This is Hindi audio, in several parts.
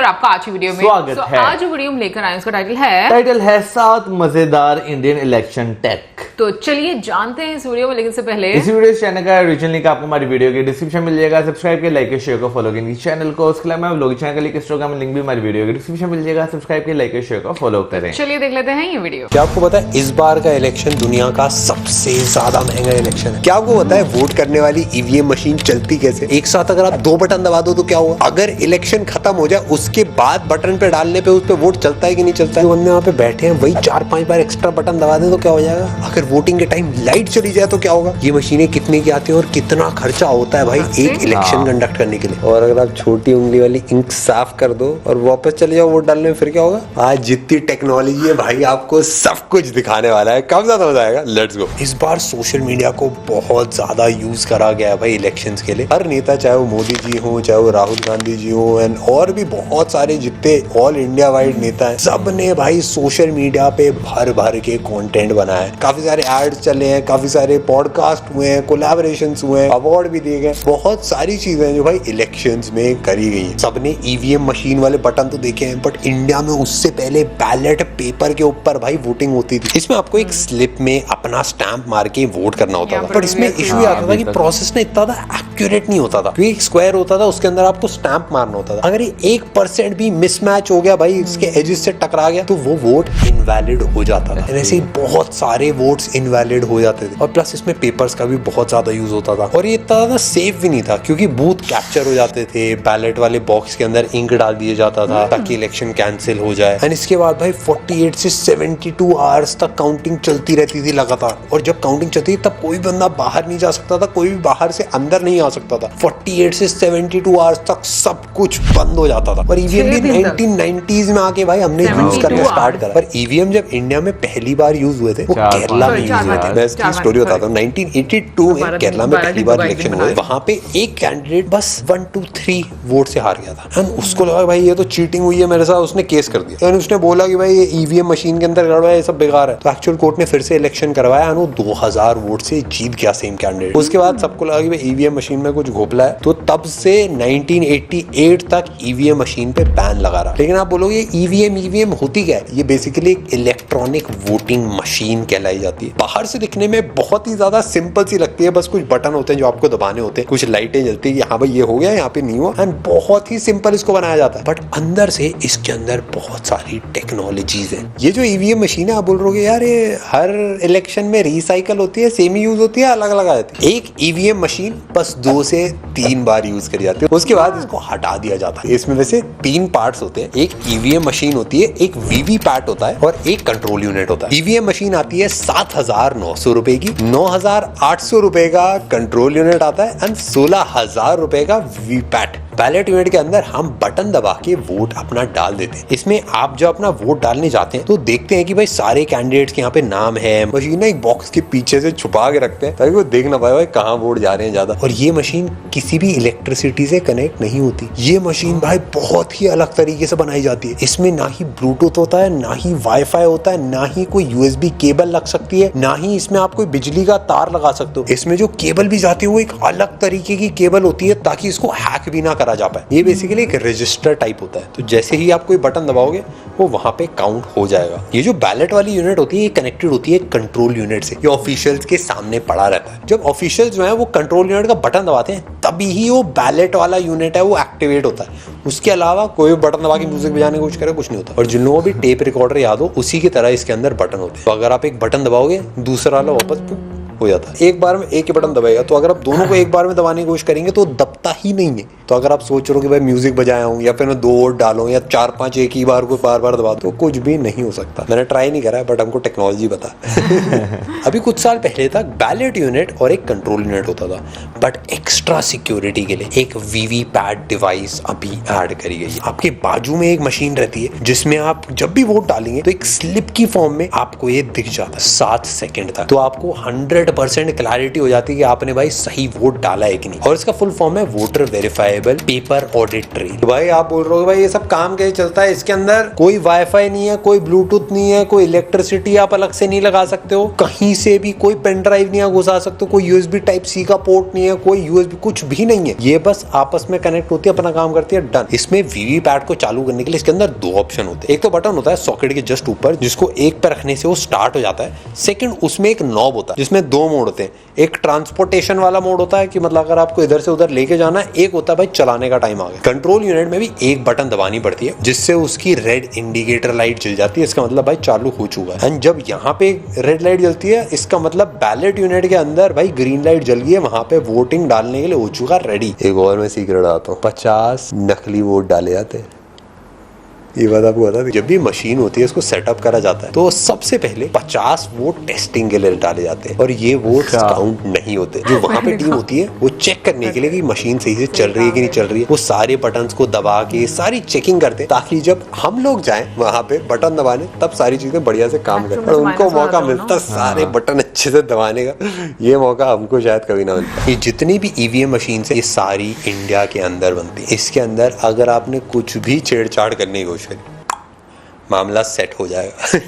आपका आज की वीडियो में स्वागत है। आज जो वीडियो हम लेकर आए उसका टाइटल है 7 मजेदार इंडियन इलेक्शन टेक। तो चलिए जानते हैं इस वीडियो में, लेकिन से पहले इसी वीडियो चैनल का ओरिजिनल लिंक आपको हमारी वीडियो के डिस्क्रिप्शन मिल जाएगा। सब्सक्राइब के लाइक के शेयर को फॉलो करें चैनल को। उसके अलावा लोग चैनल का लिंक इंस्टाग्राम में लिंक भी हमारी वीडियो के डिस्क्रिप्शन मिल जाएगा। सब्सक्राइब के लाइक के शेयर को फॉलो करें। चलिए देख लेते हैं ये वीडियो। क्या आपको पता है इस बार का इलेक्शन दुनिया का सबसे ज्यादा महंगा इलेक्शन है? क्या आपको पता है वोट करने वाली ईवीएम मशीन चलती कैसे? एक साथ अगर आप 2 बटन दबा दो तो क्या होगा? अगर इलेक्शन खत्म हो जाए उसके बाद बटन पे डालने पे उस पे वोट चलता है कि नहीं चलता है? जो बंदे वहाँ पे बैठे हैं वही 4-5 बार एक्स्ट्रा बटन दबा दे तो क्या हो जाएगा? अगर वोटिंग के टाइम लाइट चली जाए तो क्या होगा? ये मशीनें कितने की आती है और कितना खर्चा होता है भाई एक इलेक्शन कंडक्ट करने के लिए। और अगर आप छोटी उंगली वाली इंक साफ कर दो और वापस चले जाओ वोट डालने में, फिर क्या होगा? आज जितनी टेक्नोलॉजी है भाई आपको सब कुछ दिखाने वाला है। कब ज्यादा मजा आएगा, लेट्स गो। इस बार सोशल मीडिया को बहुत ज्यादा यूज करा गया है भाई इलेक्शंस के लिए। हर नेता, चाहे वो मोदी जी हो, चाहे वो राहुल गांधी जी हो, एंड और भी बहुत सारे जितने ऑल इंडिया वाइड नेता हैं, सब ने भाई सोशल मीडिया पे भर भर के कंटेंट बनाया है। काफी सारे एड्स चले हैं, काफी सारे पॉडकास्ट हुए हैं, कोलैबोरेशंस हुए हैं, अवार्ड भी दिए गए। बहुत सारी चीजें जो भाई इलेक्शंस में करी गई है। सबने ईवीएम मशीन वाले बटन तो देखे हैं, बट इंडिया में उससे पहले बैलेट पेपर के ऊपर भाई वोटिंग होती थी। इसमें आपको एक स्लिप में अपना स्टैंप मार के वोट करना होता था, बट इसमें इशू ये आता था कि प्रोसेस ना इतना एक्यूरेट नहीं होता था। एक स्क्वायर होता था, उसके अंदर आपको स्टैंप मारना होता था। अगर ये 1% भी मिसमैच हो गया भाई, इसके एजेस से टकरा गया, तो वो वोट इनवैलिड हो जाता था। ऐसे ही बहुत सारे वोट्स इनवैलिड हो जाते थे। और प्लस इसमें पेपर्स का भी बहुत ज्यादा यूज होता था और ये इतना ज्यादा सेफ भी नहीं था क्योंकि बूथ कैप्चर हो जाते थे। बैलेट वाले बॉक्स के अंदर इंक डाल दिया जाता था ताकि इलेक्शन कैंसिल हो जाए। एंड इसके बाद भाई 48 से 72 आवर्स तक काउंटिंग चलती रहती थी लगातार। और जब काउंटिंग चलती थी तब कोई बंदा बाहर नहीं जा सकता था, कोई भी बाहर से अंदर नहीं आ सकता था। 48 से 72 आवर्स तक सब कुछ बंद हो जाता था। और ईवीएम भी 1990s में आके भाई हमने यूज करना स्टार्ट करा। पर ईवीएम जब इंडिया में पहली बार यूज हुए थे वो केरला में यूज हुए थे। मैं इसकी स्टोरी बताता हूँ। 1982 में केरला में पहली बार इलेक्शन हुए। वहां पे एक कैंडिडेट बस 1-2-3 वोट से हार गया था। एंड उसको लगा भाई ये तो चीटिंग हुई है मेरे साथ, उसने केस कर दिया। एंड उसने बोला कि भाई ये ईवीएम मशीन के अंदर गड़बड़ है, ये सब बेकार है। तो एक्चुअल कोर्ट ने फिर से इलेक्शन करवाया और 2000 वोट से जीत गया सेम कैंडिडेट। उसके बाद सबको लगा कि भाई ईवीएम मशीन में कुछ घोपला है, तो तब से 1988 तक ईवीएम मशीन पे बैन लगा रहा। लेकिन आप बोलोगे ईवीएम होती क्या है? ये बेसिकली एक इलेक्ट्रॉनिक वोटिंग मशीन कहलाई जाती है। बाहर से दिखने में बहुत ही ज्यादा सिंपल सी लगती है, बस कुछ बटन होते हैं जो आपको दबाने होते हैं, कुछ लाइटें जलती है, हाँ भाई ये हो गया, यहाँ पे नहीं हुआ, एंड बहुत ही सिंपल इसको बनाया जाता है। बट अंदर से इसके अंदर बहुत सारी टेक्नोलॉजीज है। ये जो ईवीएम मशीन है, आप बोल रहे हो यार ये हर इलेक्शन में रिसाइकल होती है, सेम यूज होती है, अलग अलग आ जाती है? एक ईवीएम मशीन बस 2 से 3 बार यूज करी जाती है, उसके बाद इसको हटा दिया जाता है। इसमें वैसे 3 पार्ट्स होते हैं। एक ईवीएम मशीन होती है, एक वीवीपैट होता है और एक कंट्रोल यूनिट होता है। ईवीएम मशीन आती है 7,900 रुपए की, 9,800 रुपए का कंट्रोल यूनिट आता है एंड 16,000 रुपए का वीवीपैट। बैलेट यूनिट के अंदर हम बटन दबा के वोट अपना डाल देते हैं। इसमें आप जब अपना वोट डालने जाते हैं तो देखते हैं कि भाई सारे कैंडिडेट्स के यहाँ पे नाम है। मशीन ना एक बॉक्स के पीछे से छुपा के रखते हैं ताकि वो देख ना पाए भाई कहाँ वोट जा रहे हैं ज्यादा। और ये मशीन किसी भी इलेक्ट्रिसिटी से कनेक्ट नहीं होती। ये मशीन भाई बहुत ही अलग तरीके से बनाई जाती है। इसमें ना ही ब्लूटूथ होता है, ना ही वाईफाई होता है, ना ही कोई यूएसबी केबल लग सकती है, ना ही इसमें आप कोई बिजली का तार लगा सकते हो। इसमें जो केबल भी जाती है वो एक अलग तरीके की केबल होती है ताकि इसको हैक भी ना करा जा पाए। ये बेसिकली एक रजिस्टर टाइप होता है, तो जैसे ही आप कोई बटन दबाओगे वो वहां पे काउंट हो जाएगा। ये जो बैलेट वाली यूनिट होती है ये कनेक्टेड होती है कंट्रोल यूनिट से। ये ऑफिशियल्स के सामने पड़ा रहता है। जब ऑफिशियल्स जो है वो कंट्रोल यूनिट का बटन दबाते हैं तभी ही वो बैलेट वाला यूनिट है वो एक्टिवेट होता है। उसके अलावा कोई भी बटन दबा के म्यूजिक बजाने की कोशिश करे कुछ नहीं होता। और जिन लोगों को भी टेप रिकॉर्डर याद हो उसी की तरह इसके अंदर बटन होते हैं। तो अगर आप एक बटन दबाओगे दूसरा वाला वापस हो जाता है। एक बार में एक ही बटन दबाएगा, तो अगर आप दोनों को एक बार में दबाने की कोशिश करेंगे तो दबता ही नहीं है। तो अगर आप सोच रहे हो कि भाई म्यूजिक बजाया हूँ या फिर मैं 2 वोट डालूं या 4-5 एक ही बार को बार बार दबा, तो कुछ भी नहीं हो सकता। मैंने ट्राई नहीं करा है बट हमको टेक्नोलॉजी बता। अभी कुछ साल पहले तक बैलेट यूनिट और एक कंट्रोल यूनिट होता था, बट एक्स्ट्रा सिक्योरिटी के लिए एक वीवीपैट डिवाइस अभी ऐड करी गई है। आपके बाजू में एक मशीन रहती है जिसमें आप जब भी वोट डालेंगे तो एक स्लिप की फॉर्म में आपको ये दिख जाता है 7 सेकंड तक। तो आपको 100 100% क्लैरिटी हो जाती है कि आपने भाई सही वोट डाला है कि नहीं। और इसका फुल फॉर्म है voter verifiable paper audit trail. तो भाई आप बोल रहे हो भाई ये सब काम कैसे चलता है, इसके अंदर कोई वाईफाई नहीं है, कोई ब्लूटूथ नहीं है, कोई इलेक्ट्रिसिटी आप अलग से नहीं लगा सकते हो, कहीं से भी कोई पेन ड्राइव नहीं घुसा सकते हो, कोई यूएसबी टाइप सी का पोर्ट नहीं है, कोई यूएसबी कुछ भी नहीं है। ये बस आपस में कनेक्ट होती है, अपना काम करती है, डन। इसमें वीवीपैट को चालू करने के लिए इसके अंदर दो ऑप्शन होते हैं। एक तो बटन होता है सॉकेट के जस्ट ऊपर जिसको एक पर रखने से वो स्टार्ट हो जाता है। सेकंड उसमें एक नॉब होता है जिसमें दो मोड होते हैं। एक ट्रांसपोर्टेशन वाला मोड होता है कि मतलब अगर आपको इधर से उधर लेके जाना है, एक होता है भाई चलाने का टाइम आ गया। कंट्रोल यूनिट में भी एक बटन दबानी पड़ती है जिससे उसकी रेड इंडिकेटर लाइट जल जाती है, इसका मतलब भाई चालू हो चुका है। एंड जब यहाँ पे रेड लाइट जलती है इसका मतलब बैलेट यूनिट के अंदर भाई ग्रीन लाइट जल गई है, वहां पे वोटिंग डालने के लिए हो चुका रेडी। एक और मैं सीक्रेट आता हूँ, 50 नकली वोट डाले जाते हैं। ये बात आपको बता दें, जब भी मशीन होती है इसको सेटअप करा जाता है तो सबसे पहले 50 वोट टेस्टिंग के लिए डाले जाते हैं और ये वोट काउंट नहीं होते। जो वहां पे टीम होती है वो चेक करने के लिए कि मशीन सही से चल रही है कि नहीं चल रही है, वो सारे बटन्स को दबा के सारी चेकिंग करते हैं ताकि जब हम लोग जाएं वहां पे बटन दबाने तब सारी चीजें बढ़िया से काम करें। और उनको मौका मिलता सारे बटन अच्छे से दबाने का, ये मौका हमको शायद कभी ना मिलता। ये जितनी भी ईवीएम मशीन है ये सारी इंडिया के अंदर बनती है। इसके अंदर अगर आपने कुछ भी छेड़छाड़ करने की कोशिश करी मामला सेट हो जाएगा।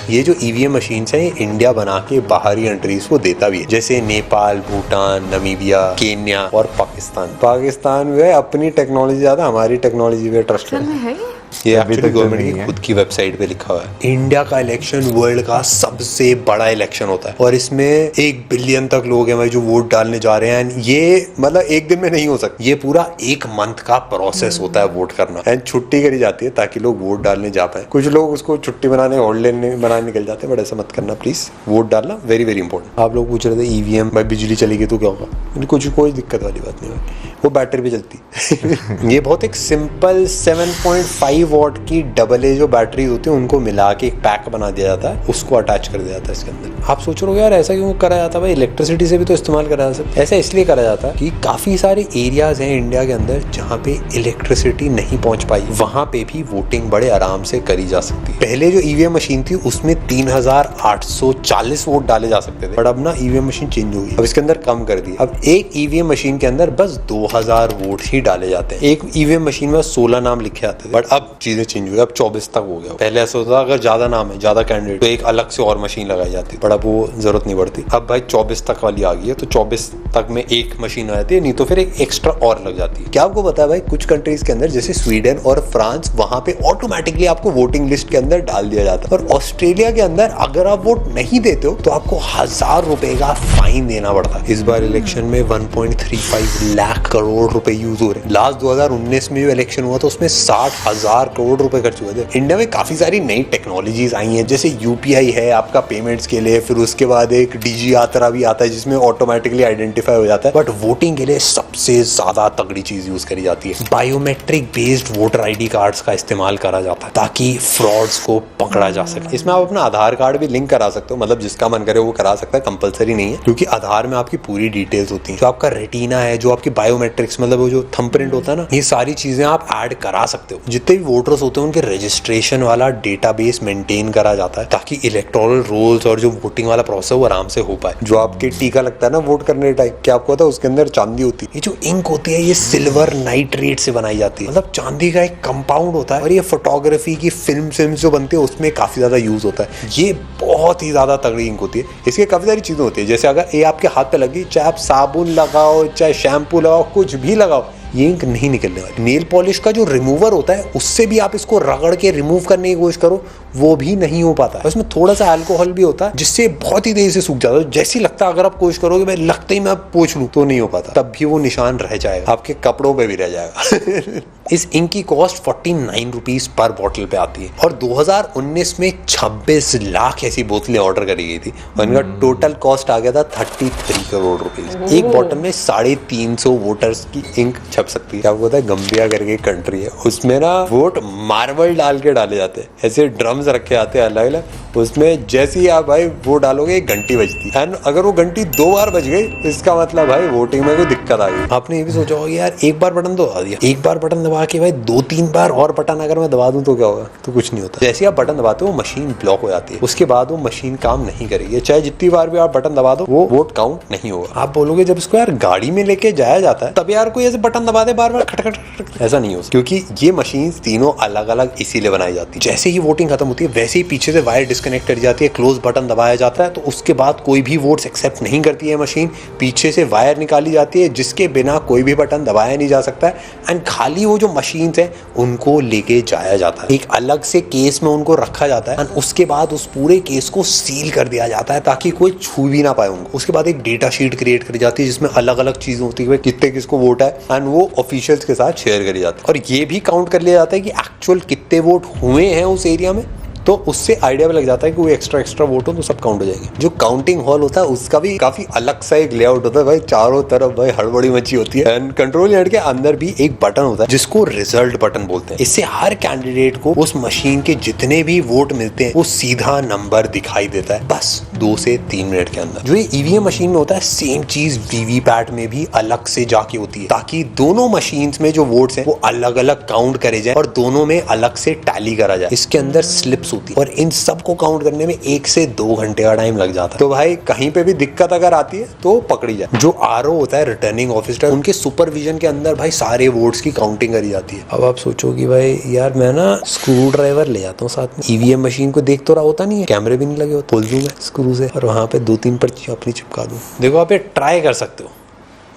ये जो ईवीएम मशीन्स हैं ये इंडिया बना के बाहरी कंट्रीज को देता भी है, जैसे नेपाल, भूटान, नमीबिया, केन्या और पाकिस्तान। पाकिस्तान में अपनी टेक्नोलॉजी ज्यादा, हमारी टेक्नोलॉजी पे ट्रस्ट है। ये एक्चुअली गवर्नमेंट की खुद की वेबसाइट पे लिखा हुआ है। इंडिया का इलेक्शन वर्ल्ड का सबसे बड़ा इलेक्शन होता है और इसमें 1 बिलियन तक लोग हैं भाई जो वोट डालने जा रहे हैं। ये मतलब एक दिन में नहीं हो सकता, ये पूरा 1 मंथ का प्रोसेस होता है वोट करना। एंड छुट्टी करी जाती है ताकि लोग वोट डालने जा पाए। कुछ लोग उसको छुट्टी बनाने ऑनलाइन बनाने निकल जाते हैं, बट ऐसा मत करना प्लीज। वोट डालना वेरी वेरी इंपॉर्टेंट। आप लोग पूछ रहे थे ईवीएम भाई बिजली चलेगी तो क्या होगा, कुछ कोई दिक्कत वाली बात नहीं है, वो बैटरी पे चलती। ये बहुत एक सिंपल 7.5 वॉट की AA जो बैटरी होती है उनको मिला के एक पैक बना दिया जाता है, उसको अटैच कर दिया जाता है इसके अंदर। आप सोच रहे हो यार ऐसा क्यों करा जाता है भाई, इलेक्ट्रिसिटी से भी तो इस्तेमाल करा जा सकता है। ऐसा इसलिए करा जाता है कि काफी सारे एरियाज हैं इंडिया के अंदर जहाँ पे इलेक्ट्रिसिटी नहीं पहुंच पाई, वहां पे भी वोटिंग बड़े आराम से करी जा सकती है। पहले जो ईवीएम मशीन थी उसमें 3840 वोट डाले जा सकते थे, बट अब ना ईवीएम मशीन चेंज हो गई, अब इसके अंदर कम कर दी। अब एक ईवीएम मशीन के अंदर बस 2000 वोट ही डाले जाते हैं। एक ईवीएम मशीन में 16 नाम लिखे आते थे, बट अब चीजें चेंज हुई, अब 24 तक हो गया। पहले ऐसा होता था अगर ज्यादा नाम है, ज्यादा कैंडिडेट तो एक अलग से और मशीन लगाई जाती, बट अब वो जरूरत नहीं पड़ती। अब भाई 24 तक वाली आ गई है तो 24 तक में एक मशीन आ जाती है, नहीं तो फिर एक एक्स्ट्रा और लग जाती है। क्या आपको पता है भाई कुछ कंट्रीज के अंदर जैसे स्वीडन और फ्रांस, वहां पे ऑटोमेटिकली आपको वोटिंग लिस्ट के अंदर डाल दिया जाता है। और ऑस्ट्रेलिया के अंदर अगर आप वोट नहीं देते हो तो आपको 1000 रुपए का फाइन देना पड़ता है। इस बार इलेक्शन में 1.35 लाख करोड़ रुपए यूज हो रहे हैं। लास्ट 2019 में जो इलेक्शन हुआ था उसमें 60,000 करोड़ रुपए खर्च हुए थे। इंडिया में काफी सारी नई टेक्नोलॉजीज आई हैं, जैसे यूपीआई है आपका पेमेंट्स के लिए, फिर उसके बाद एक डीजी यात्रा भी आता है जिसमें ऑटोमेटिकली आइडेंटिफाई हो जाता है। बट वोटिंग के लिए सबसे ज्यादा तगड़ी चीज यूज करी जाती है, biometric based voter ID cards का इस्तेमाल करा जाता है ताकि फ्रॉड्स को पकड़ा जा सके। इसमें आप अपना आधार कार्ड भी लिंक करा सकते हो, मतलब जिसका मन करे वो करा सकता है, कंपलसरी नहीं है, क्योंकि आधार में आपकी पूरी डिटेल्स होती है। जो आपका रेटिना है, जो आपकी बायोमेट्रिक्स मतलब वो जो थंबप्रिंट होता है ना, ये सारी चीजें आप ऐड करा सकते हो। जितने भी वोटर्स होते हैं उनके रजिस्ट्रेशन वाला डेटाबेस मेंटेन करा जाता है ताकि इलेक्टोरल रोल्स और जो वोटिंग वाला प्रोसेस वो आराम से हो पाए। जो आपके टीका लगता है ना वोट करने टाइम, क्या आपको पता है उसके अंदर चांदी होती है। ये जो इंक होती है ये सिल्वर नाइट्रेट से बनाई जाती है, मतलब चांदी का एक कंपाउंड होता है और ये फोटोग्राफी की फिल्म जो बनती है उसमें काफी ज्यादा यूज होता है। ये बहुत ही ज्यादा तगड़ी इंक होती है। इसके काफी सारी चीजें होती है, जैसे अगर ये आपके हाथ पे लगी, चाहे आप साबुन लगाओ चाहे शैम्पू लगाओ कुछ भी लगाओ, ये इंक नहीं निकलने वाली। नेल पॉलिश का जो रिमूवर होता है उससे भी आप इसको रगड़ के रिमूव करने की कोशिश करो, वो भी नहीं हो पाता है। इसमें थोड़ा सा अल्कोहल भी होता है जिससे बहुत ही देर से सूख जाता है। जैसे लगता है अगर आप कोशिश करोगे मैं लगते ही मैं पोंछ लूं तो नहीं हो पाता, तब भी वो निशान रह जाएगा, आपके कपड़ों पे भी रह जाएगा। इस इंक की कॉस्ट 49 रुपीज पर बॉटल पे आती है और 2019 में 26 लाख ऐसी बोतलें ऑर्डर करी गई थी और इनका टोटल कॉस्ट आ गया था 33 करोड़ रुपीज। एक बॉटल में 350 वोटर्स की इंक छप सकती है। क्या आपको पता है गंबिया करके कंट्री है, उसमें ना वोट मार्बल डाल के डाले जाते हैं, ऐसे ड्रम्स रखे आते हैं अलग अलग, उसमें जैसे ही आप भाई वोट डालोगे एक घंटी बजती है, एंड अगर वो घंटी 2 बार बज गई इसका मतलब भाई वोटिंग में कोई दिक्कत आ गई। आपने ये भी सोचा होगा यार एक बार बटन दबा दिया, एक बार बटन दबा के भाई 2-3 बार और बटन अगर मैं दबा दूं तो क्या होगा? तो कुछ नहीं होता। जैसे आप बटन दबाते हो मशीन ब्लॉक हो जाती है, उसके बाद वो मशीन काम नहीं करेगी। चाहे जितनी बार भी आप बटन दबा दो वो वोट काउंट नहीं होगा। आप बोलोगे जब इसको यार गाड़ी में लेके जाया जाता है तब यार कोई ऐसे बटन दबा दे बार बार खटखट, ऐसा नहीं होता, क्योंकि ये मशीन तीनों अलग अलग इसीलिए बनाई जाती है। जैसे ही वोटिंग खत्म होती है वैसे ही पीछे से वायर डिस्कनेक्ट कर जाती है, क्लोज बटन दबाया जाता है, तो उसके बाद कोई भी वोट्स एक्सेप्ट नहीं करती है मशीन। पीछे से वायर निकाली जाती है जिसके बिना कोई भी बटन दबाया नहीं जा सकता है, एंड खाली वो जो मशीन है उनको लेके जाया जाता है, एक अलग से केस में उनको रखा जाता है, एंड उसके बाद उस पूरे केस को सील कर दिया जाता है ताकि कोई छू भी ना पाए उनको। उसके बाद एक डेटा शीट क्रिएट करी जाती है जिसमें अलग अलग चीजें होती है, कितने किसको वोट है, एंड वो ऑफिशियल्स के साथ शेयर करी जाती है। और ये भी काउंट कर लिया जाता है कि एक्चुअल कितने वोट हुए हैं उस एरिया में, तो उससे आइडिया भी लग जाता है कि वो एक्स्ट्रा वोट हो तो सब काउंट हो जाएंगे। जो काउंटिंग हॉल होता है उसका भी काफी अलग सा एक लेआउट होता है भाई, चारों तरफ भाई हड़बड़ी मची होती है, एंड कंट्रोल यूनिट के अंदर भी एक बटन होता है जिसको रिजल्ट बटन बोलते हैं। इससे हर कैंडिडेट को उस मशीन के जितने भी वोट मिलते हैं वो सीधा नंबर दिखाई देता है, बस 2 से 3 मिनट के अंदर। जो ये ईवीएम मशीन में होता है सेम चीज वीवीपैट में भी अलग से जाके होती है, ताकि दोनों मशीन में जो वोट्स हैं वो अलग अलग काउंट करे जाए और दोनों में अलग से टैली करा जाए। इसके अंदर स्लिप्स होती है और इन सब को काउंट करने में 1 से 2 घंटे का टाइम लग जाता है। तो भाई कहीं पे भी दिक्कत अगर आती है तो पकड़ी जाए। जो आरओ होता है रिटर्निंग ऑफिसर, उनके सुपरविजन के अंदर भाई सारे वोट्स की काउंटिंग करी जाती है। अब आप सोचो कि भाई यार मैं ना स्क्रू ड्राइवर ले जाता हूँ साथ में, ईवीएम मशीन को देख तो रहा होता नहीं है, कैमरे भी नहीं लगे होते, खोल दूं मैं स्क्रू से और वहां पे 2-3 पर्ची अपनी चिपका दूं। देखो आप ये ट्राई कर सकते हो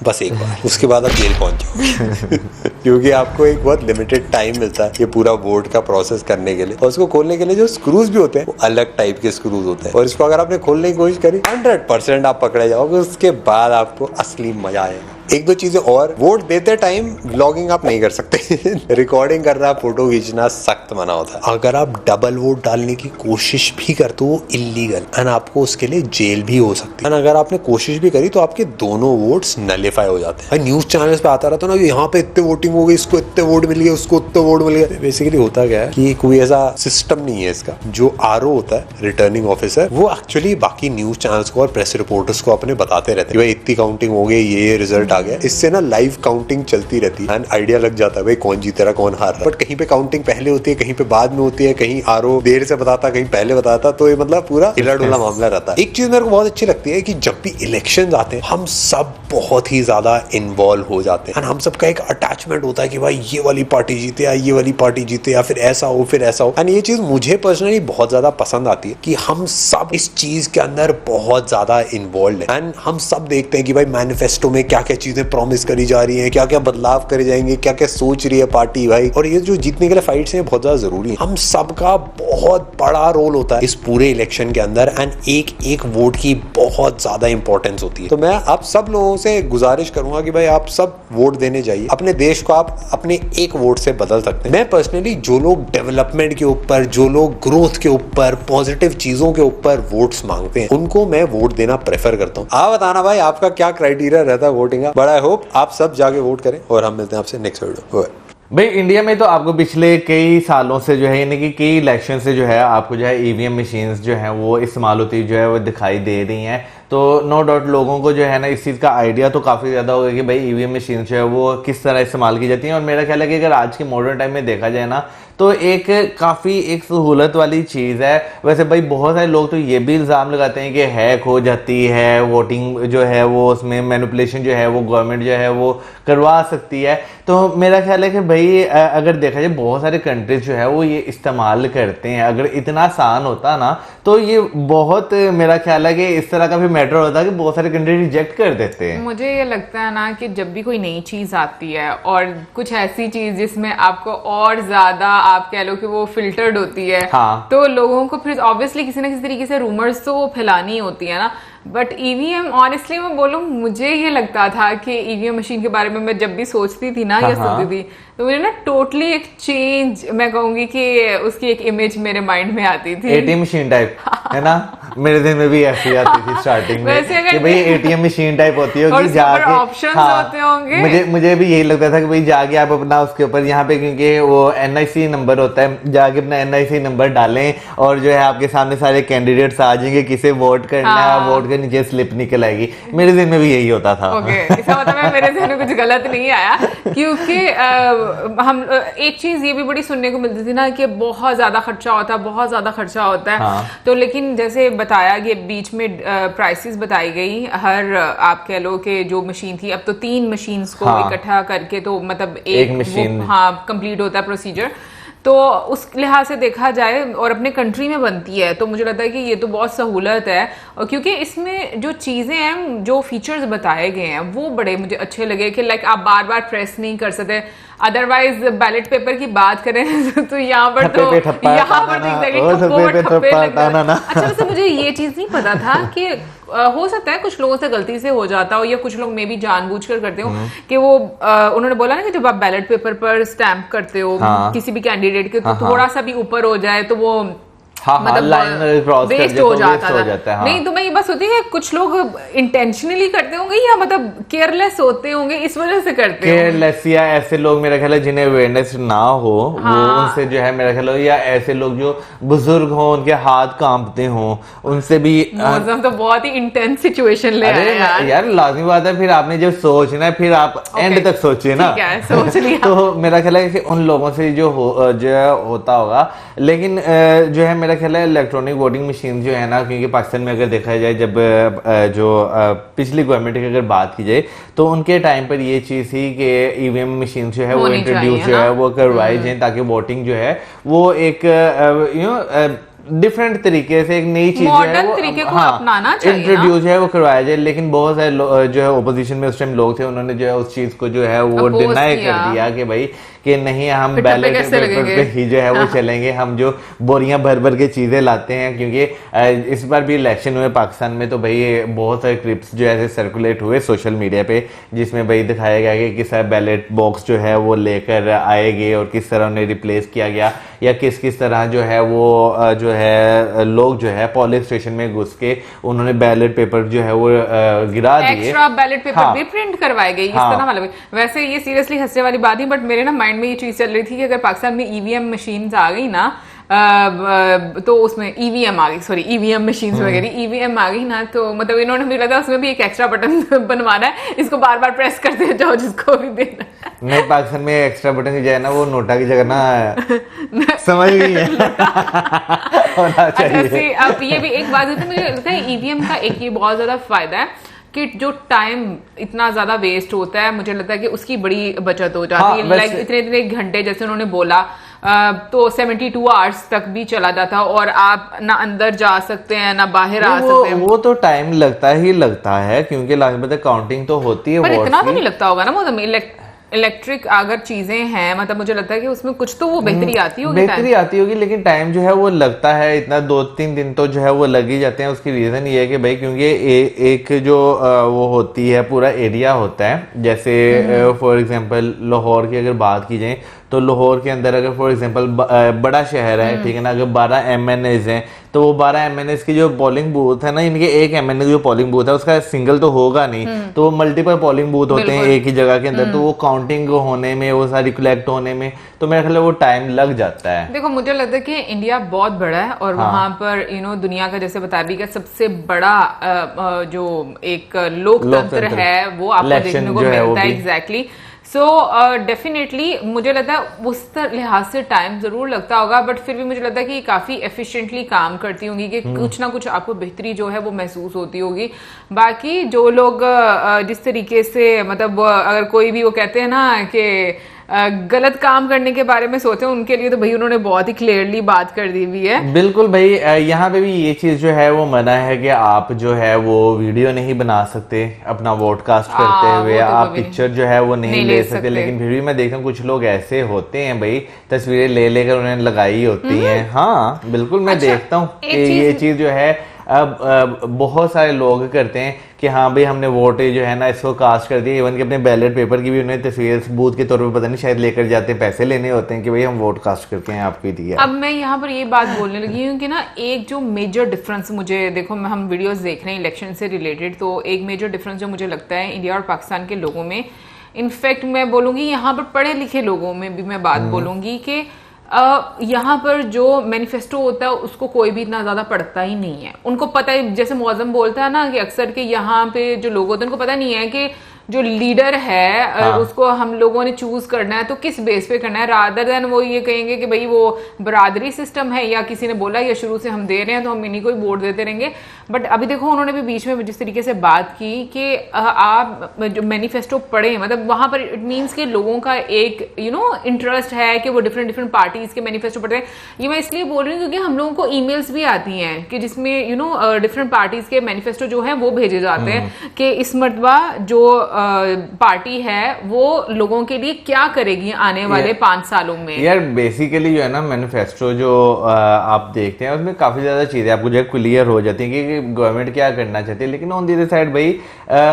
बस एक बार, उसके बाद आप जेल पहुंच जाओ क्योंकि आपको एक बहुत लिमिटेड टाइम मिलता है ये पूरा वोट का प्रोसेस करने के लिए, और उसको खोलने के लिए जो स्क्रूज भी होते हैं वो अलग टाइप के स्क्रूज होते हैं, और इसको अगर आपने खोलने की कोशिश करी 100% आप पकड़े जाओगे, उसके बाद आपको असली मजा आएगा। 1-2 चीजें और, वोट देते टाइम व्लॉगिंग आप नहीं कर सकते रिकॉर्डिंग करना, फोटो खींचना सख्त मना होता है। अगर आप डबल वोट डालने की कोशिश भी करते तो वो इलीगल, एंड आपको उसके लिए जेल भी हो सकती है। अगर आपने कोशिश भी करी तो आपके दोनों वोट्स नलिफाई हो जाते हैं। न्यूज चैनल्स पे आता रहता है ना यहाँ पे इतने वोटिंग हो गई, इसको इतने वोट मिल गए, उसको इतने वोट मिल गए। बेसिकली होता क्या है कि कोई ऐसा सिस्टम नहीं है इसका। जो आरओ होता है रिटर्निंग ऑफिसर, वो एक्चुअली बाकी न्यूज चैनल्स को और प्रेस रिपोर्टर्स को अपने बताते रहते हैं भाई इतनी काउंटिंग हो गई, ये रिजल्ट आ गया। इससे ना लाइव काउंटिंग चलती रहती है एंड आइडिया लग जाता है भाई कौन जीत रहा कौन हार रहा है। बट कहीं पे काउंटिंग पहले होती है, कहीं पे बाद में होती है, कहीं आरओ देर से बताता, कहीं पहले बताता, तो ये मतलब पूरा हिला डुला मामला रहता है। एक चीज मेरे को बहुत अच्छी लगती है कि जब भी इलेक्शन आते हैं हम सब बहुत ही ज्यादा इन्वॉल्व हो जाते हैं, हम सबका एक अटैचमेंट होता है कि भाई ये वाली पार्टी जीते या ये वाली पार्टी जीते या फिर ऐसा हो फिर ऐसा हो। एंड ये चीज मुझे पर्सनली बहुत ज्यादा पसंद आती है कि हम सब इस चीज के अंदर बहुत ज्यादा इन्वॉल्व है, एंड हम सब देखते हैं कि भाई मैनिफेस्टो में क्या क्या चीजें प्रॉमिस करी जा रही है, क्या क्या बदलाव करे जाएंगे, क्या क्या सोच रही है पार्टी भाई। और ये जो जीतने के लिए फाइट्स हैं बहुत ज्यादा जरूरी है। हम सबका बहुत बड़ा रोल होता है इस पूरे इलेक्शन के अंदर, एंड एक एक वोट की बहुत ज्यादा इंपॉर्टेंस होती है। तो मैं आप सब लोगों से गुजारिश करूंगा कि भाई आप सब वोट देने जाइए। अपने देश को आप अपने एक वोट से बदल सकते हैं। मैं पर्सनली जो लोग डेवलपमेंट के ऊपर, जो लोग ग्रोथ के ऊपर, पॉजिटिव चीजों के ऊपर वोट्स मांगते हैं उनको मैं वोट देना प्रेफर करता हूँ। आप बताना भाई आपका क्या क्राइटेरिया रहता है वोटिंग का। बट आई होप आप सब जाके वोट करें और हम मिलते हैं आपसे नेक्स्ट वीडियो। भाई इंडिया में तो आपको पिछले कई सालों से जो है यानी कि कई इलेक्शन से जो है आपको जो है ईवीएम मशीन्स जो है वो इस्तेमाल होती जो है वो दिखाई दे रही हैं। तो नो डाउट लोगों को जो है ना इस चीज़ का आइडिया तो काफ़ी ज़्यादा होगा कि भाई ईवीएम मशीन जो है वो किस तरह इस्तेमाल की जाती हैं। और मेरा ख्याल है कि अगर आज के मॉडर्न टाइम में देखा जाए ना तो एक काफ़ी एक सहूलत वाली चीज़ है। वैसे भाई बहुत सारे लोग तो ये भी इल्ज़ाम लगाते हैं कि हैक हो जाती है वोटिंग जो है वो, उसमें मैनिपुलेशन जो है वो गवर्नमेंट जो है वो करवा सकती है। तो मेरा ख्याल है कि भाई अगर देखा जाए बहुत सारे कंट्रीज जो है वो ये इस्तेमाल करते हैं। अगर इतना आसान होता ना तो ये बहुत मेरा ख्याल है कि इस तरह का भी मैटर होता है कि बहुत सारे कंट्री रिजेक्ट कर देते हैं। मुझे ये लगता है ना कि जब भी कोई नई चीज आती है और कुछ ऐसी चीज जिसमें आपको और ज्यादा आप कह लो कि वो फिल्टर्ड होती है, हाँ। तो लोगों को फिर ऑब्वियसली किसी ना किसी तरीके से रूमर्स तो वो फैलानी होती है ना। बट ईवीएम ऑनेस्टली मैं बोलूँ मुझे ये लगता था कि ईवीएम मशीन के बारे में मैं जब भी सोचती थी ना या सुनती थी तो मुझे ना टोटली एक चेंज मैं कहूंगी कि उसकी एक इमेज मेरे माइंड में आती थी। एटीएम मशीन टाइप है ना, मेरे दिन में भी ऐसी आती थी स्टार्टिंग में वैसे अगर कि भाई एटीएम मशीन टाइप होती और होगी उसके ऊपर जाके options होते होंगे। मुझे भी यही लगता था कि भाई जाके आप अपना उसके ऊपर यहाँ पे, क्योंकि वो एनआईसी नंबर होता है, जाके अपना एनआईसी नंबर डालें और जो है आपके सामने सारे कैंडिडेट्स आ जाएंगे, किसे वोट करना है, वोट के नीचे स्लिप निकल आएगी। मेरे दिन में भी यही होता था। ओके, इसका मतलब है मेरे ज़हन में कुछ गलत नहीं आया, क्योंकि हम एक चीज ये भी बड़ी सुनने को मिलती थी ना कि बहुत ज्यादा खर्चा होता है, बहुत ज्यादा खर्चा होता है। हाँ। तो लेकिन जैसे बताया कि बीच में प्राइसेस बताई गई, हर आप कह लो कि जो मशीन थी, अब तो 3 मशीन्स को हाँ। इकट्ठा करके तो मतलब एक मशीन, हाँ, कंप्लीट होता है प्रोसीजर। तो उस लिहाज से देखा जाए और अपने कंट्री में बनती है तो मुझे लगता है कि ये तो बहुत सहूलत है। और क्योंकि इसमें जो चीज़ें हैं, जो फीचर्स बताए गए हैं, वो बड़े मुझे अच्छे लगे कि लाइक आप बार बार प्रेस नहीं कर सकते। अदरवाइज बैलेट पेपर की बात करें तो यहाँ पर तो यहाँ पर अच्छा, वैसे मुझे ये चीज़ नहीं पता था कि हो सकता है कुछ लोगों से गलती से हो जाता हो, या कुछ लोग मे भी जानबूझकर करते हो कि वो उन्होंने बोला ना कि जब आप बैलेट पेपर पर स्टैंप करते हो किसी भी कैंडिडेट के, तो थोड़ा सा भी ऊपर हो जाए तो वो मतलब वेस्ट हो जाता था। हाँ। नहीं तो मैं ये बस होती है कि कुछ लोग इंटेंशनली करते होंगे या मतलब केयरलेस होते होंगे, इस वजह से करते हैं केयरलेस, या ऐसे लोग मेरा ख्याल है जिन्हें अवेयरनेस ना हो, हाँ। वो उनसे जो है मेरा ख्याल है, या ऐसे लोग जो बुजुर्ग हो, उनके हाथ कांपते हो, उनसे भी मौसम तो बहुत ही इंटेंस सिचुएशन ले अरे यार लाजमी बात है, फिर आपने जब सोचना है फिर आप एंड तक सोचिए ना, सोच लिया। तो मेरा ख्याल है कि उन लोगों से जो होता होगा। लेकिन जो है मेरा ख्याल है इलेक्ट्रॉनिक वोटिंग मशीन जो है ना, क्योंकि पाकिस्तान में अगर देखा जाए, जब जो पिछली गवर्नमेंट की अगर बात की जाए तो उनके टाइम पर ये चीज थी कि ईवीएम मशीन जो है वो इंट्रोड्यूस जो है वो करवाई जाए, ताकि वोटिंग जो है वो एक डिफरेंट तरीके से, एक नई चीज है वो तरीके को अपनाना चाहिए, इंट्रोड्यूस है वो करवाया जाए। लेकिन बहुत सारे जो है ओपोजिशन में उस टाइम लोग थे, उन्होंने जो है उस चीज को जो है वो डिनाई कर दिया कि भाई कि नहीं, हम बैलेट पेपर पे ही जो है वो चलेंगे, हम जो बोरियां भर भर के चीजें लाते हैं। क्योंकि इस बार भी इलेक्शन हुए पाकिस्तान में, तो भाई बहुत सारे क्लिप्स जो है सर्कुलेट हुए सोशल मीडिया पे, जिसमें भाई दिखाया गया कि किस तरह बैलेट बॉक्स जो है वो लेकर आए गए और किस तरह उन्हें रिप्लेस किया गया, या किस किस तरह जो है वो जो है लोग जो है पोलिंग स्टेशन में घुस के उन्होंने बैलेट पेपर जो है वो गिरा दिए, एक्स्ट्रा बैलेट पेपर भी प्रिंट करवाए गए, इस तरह वाला। वैसे ये सीरियसली हंसने वाली बात ही, बट मेरे ना माइंड में ये चीज चल रही थी कि अगर पाकिस्तान में ईवीएम मशीन्स आ गई ना, तो उसमें ईवीएम आ गई, सॉरी ईवीएम मशीन्स वगैरह ईवीएम आ गई ना, तो मतलब इन्होंने मुझे लगा उसमें भी एक एक्स्ट्रा बटन बनवाना है, इसको बार बार प्रेस करते जाओ जिसको भी देना। नहीं, पाकिस्तान में एक्स्ट्रा बटन की जाए ना, वो नोटा की जगह ना समझ गई है होना चाहिए। अब ये भी एक बात है, मुझे लगता है ईवीएम का एक ये बहुत ज्यादा फायदा है कि जो टाइम इतना ज्यादा वेस्ट होता है, मुझे लगता है कि उसकी बड़ी बचत हो जाती है। लाइक इतने घंटे जैसे उन्होंने बोला, तो 72 आवर्स तक भी चला जाता है और आप ना अंदर जा सकते हैं ना बाहर आ सकते हैं। वो तो टाइम लगता ही लगता है, क्योंकि लाजमी काउंटिंग तो होती है, पर इतना तो नहीं लगता होगा ना, वो इलेक्ट्रिक अगर चीजें हैं, मतलब मुझे लगता है कि उसमें कुछ तो वो बेहतरी आती होगी, लेकिन टाइम जो है वो लगता है इतना, 2-3 दिन तो जो है वो लग ही जाते हैं। उसकी रीजन ये है कि भाई क्योंकि एक जो वो होती है पूरा एरिया होता है, जैसे फॉर एग्जांपल लाहौर की अगर बात की जाए तो लाहौर के अंदर अगर फॉर एग्जांपल बड़ा शहर है, ठीक है ना, अगर 12 MNAs हैं तो वो 12 MNAs की जो पोलिंग बूथ है ना, इनके एक MNA जो पोलिंग बूथ है उसका सिंगल तो होगा नहीं, तो वो मल्टीपल पोलिंग बूथ होते हैं एक ही जगह के अंदर, तो वो काउंटिंग होने में, वो सारी कलेक्ट होने में, तो मेरे ख्याल वो टाइम लग जाता है। देखो मुझे लगता है कि इंडिया बहुत बड़ा है और वहां पर दुनिया का जैसे बता दी का सबसे बड़ा जो एक लोकतंत्र है वो आपको देखने को मिलता है। एग्जैक्टली। सो डेफिनेटली मुझे लगता है उस लिहाज से टाइम जरूर लगता होगा, बट फिर भी मुझे लगता है कि काफी एफिशिएंटली काम करती होंगी, कि कुछ ना कुछ आपको बेहतरी जो है वो महसूस होती होगी। बाकी जो लोग जिस तरीके से मतलब अगर कोई भी वो कहते हैं ना कि गलत काम करने के बारे में सोचे, उनके लिए तो भाई उन्होंने बहुत ही क्लियरली बात कर दी हुई है। बिल्कुल भाई, यहाँ पे भी ये चीज जो है वो मना है कि आप जो है वो वीडियो नहीं बना सकते अपना वोट कास्ट करते हुए, आप पिक्चर जो है वो नहीं ले सकते। लेकिन फिर भी मैं देखता हूँ कुछ लोग ऐसे होते हैं भाई, तस्वीरें ले लेकर उन्होंने लगाई होती हैं। हाँ बिल्कुल, मैं देखता हूँ कि ये चीज जो है अब बहुत सारे लोग करते हैं कि हाँ भाई हमने वोट जो है ना इसको कास्ट कर दिया, इवन कि अपने बैलेट पेपर की भी उन्हें तस्वीर सबूत के तौर पर पता नहीं शायद लेकर जाते हैं, पैसे लेने होते हैं कि भाई हम वोट कास्ट करके हैं आपकी दिया। अब मैं यहाँ पर ये बात बोलने लगी हूँ कि ना एक जो मेजर डिफरेंस मुझे, देखो हम वीडियोस देख रहे हैं इलेक्शन से रिलेटेड, तो एक मेजर डिफरेंस जो मुझे लगता है इंडिया और पाकिस्तान के लोगों में, इनफैक्ट मैं बोलूंगी यहाँ पर पढ़े लिखे लोगों में भी मैं बात बोलूंगी कि यहाँ पर जो मैनिफेस्टो होता है उसको कोई भी इतना ज्यादा पढ़ता ही नहीं है। उनको पता है, जैसे मौजम बोलता है ना कि अक्सर के यहाँ पे जो लोग होते हैं उनको पता नहीं है कि जो लीडर है उसको हम लोगों ने चूज करना है तो किस बेस पे करना है, रादर देन वो ये कहेंगे कि भाई वो बरादरी सिस्टम है या किसी ने बोला या शुरू से हम दे रहे हैं तो हम इन्हीं को ही वोट देते रहेंगे। बट अभी देखो उन्होंने भी बीच में जिस तरीके से बात की कि आप जो मैनिफेस्टो पढ़े, मतलब वहां पर इट मीन्स कि लोगों का एक इंटरेस्ट है कि वो डिफरेंट पार्टीज के मैनिफेस्टो पढ़ते हैं। ये मैं इसलिए बोल रही हूँ क्योंकि हम लोगों को ईमेल्स भी आती हैं कि जिसमें डिफरेंट पार्टीज के मैनिफेस्टो जो है वो भेजे जाते हैं कि इस मरतबा जो पार्टी है वो लोगों के लिए क्या करेगी आने वाले 5 सालों में। यार बेसिकली जो है ना मैनिफेस्टो जो आप देखते हैं उसमें काफी ज्यादा चीजें आपको जो है क्लियर हो जाती हैं कि गवर्नमेंट क्या करना चाहती है, लेकिन ऑन दी अदर साइड भाई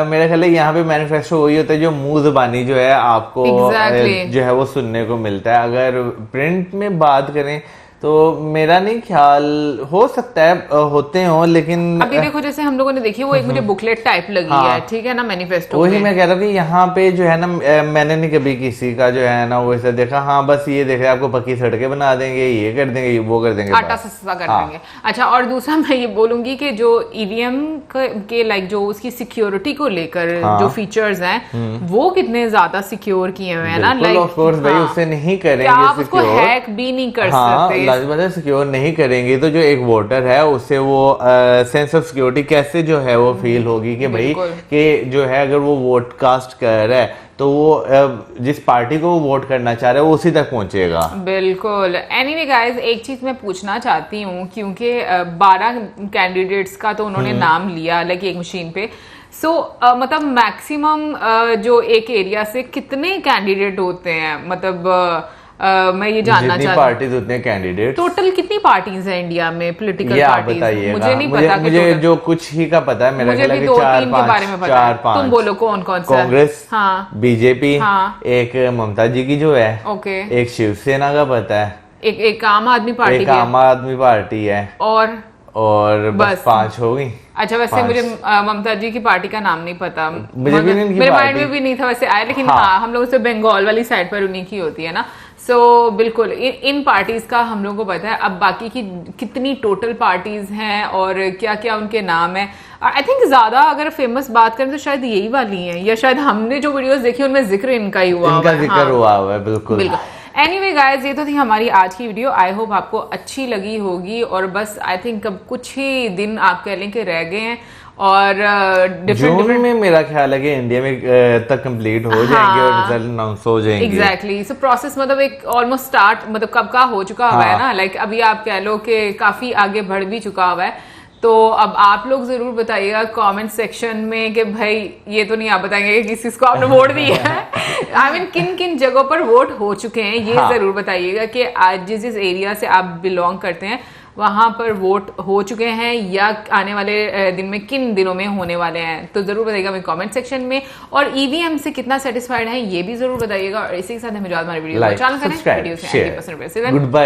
मेरा ख्याल है यहाँ पे मैनिफेस्टो वही होता है जो मुंह ज़बानी जो है आपको जो है वो सुनने को मिलता है। अगर प्रिंट में बात करें तो मेरा नहीं ख्याल, हो सकता है होते हो, लेकिन अभी देखो जैसे हम लोगों ने देखी वो एक मुझे बुकलेट टाइप लगी है, ठीक है ना, मैनिफेस्टो। वही मैं कह रहा था कि यहाँ पे जो है ना मैंने नहीं कभी किसी का जो है ना वो ऐसा देखा, हाँ बस ये देख रहे आपको पक्की सड़कें बना देंगे, ये कर देंगे, वो कर देंगे, आटा सस्ता कर देंगे। अच्छा, और दूसरा मैं ये बोलूंगी कि जो ईवीएम के लाइक जो उसकी सिक्योरिटी को लेकर जो फीचर्स हैं वो कितने ज्यादा सिक्योर किए हुए हैं ना, लाइक ऑफ कोर्स भाई उससे नहीं करेंगे, आप उसको हैक भी नहीं कर सकते, सिक्योर नहीं करेंगे तो जो एक वोटर है उससे वो सेंस ऑफ सिक्योरिटी कैसे जो है वो फील होगी कि भाई कि जो है अगर वो वोट कास्ट कर रहा है तो वो जिस पार्टी को वो वोट करना चाह रहा है वो उसी तक पहुंचेगा। बिल्कुल। एनीवे गाइस, एक चीज मैं पूछना चाहती हूँ क्योंकि 12 कैंडिडेट्स का तो उन्होंने नाम लिया लाइक एक मशीन पे, मतलब मैक्सिमम जो एक एरिया से कितने कैंडिडेट होते हैं, मतलब मैं ये जानना चाहती हूँ पार्टीज उतने कैंडिडेट, टोटल कितनी पार्टीज हैं इंडिया में पोलिटिकल पार्टीज? मुझे नहीं पता, मुझे जो कुछ ही का पता है, मेरा ख्याल है कि 4-5 तुम बोलो कौन कौन सा? कांग्रेस, हाँ, बीजेपी, एक ममता जी की जो है, ओके, एक शिवसेना का पता है, एक आम आदमी पार्टी, एक आम आदमी पार्टी है, और बस 5 हो गई। अच्छा, वैसे मुझे ममता जी की पार्टी का नाम नहीं पता, मुझे भी नहीं, मेरे माइंड में भी नहीं था वैसे आया, लेकिन हाँ हम लोग से बंगाल वाली साइड पर उन्हीं की होती है ना। बिल्कुल इन पार्टीज का हम लोगों को पता है। अब बाकी की कितनी टोटल पार्टीज हैं और क्या क्या उनके नाम है, आई थिंक ज्यादा अगर फेमस बात करें तो शायद यही वाली हैं, या शायद हमने जो वीडियोस देखी उनमें जिक्र इनका ही हुआ, इनका जिक्र हुआ है। बिल्कुल। एनीवे गाइस, ये तो थी हमारी आज की वीडियो। आई होप आपको अच्छी लगी होगी, और बस आई थिंक अब कुछ ही दिन आप कह लें कि रह गए हैं और जून में मेरा ख्याल है कि इंडिया में तक कंप्लीट हो जाएंगे और रिजल्ट अनाउंस हो जाएंगे। एग्जैक्टली। सो प्रोसेस मतलब एक ऑलमोस्ट स्टार्ट मतलब कब का हो चुका हुआ है ना, लाइक अभी आप कह लो कि काफी आगे बढ़ भी चुका हुआ है। तो अब आप लोग जरूर बताइएगा कमेंट सेक्शन में कि भाई ये तो नहीं आप बताएंगे कि किसको आपने वोट दिया है, आई मीन किन किन जगहों पर वोट हो चुके हैं, ये जरूर बताइएगा कि आज जिस एरिया से आप बिलोंग करते हैं वहां पर वोट हो चुके हैं या आने वाले दिन में किन दिनों में होने वाले हैं। तो जरूर बताइएगा मेरे कमेंट सेक्शन में, और ईवीएम से कितना सेटिस्फाइड है ये भी जरूर बताइएगा। और इसी के साथ हमें जो हमारे वीडियो को चैनल करें, वीडियो से 90% गुड बाय।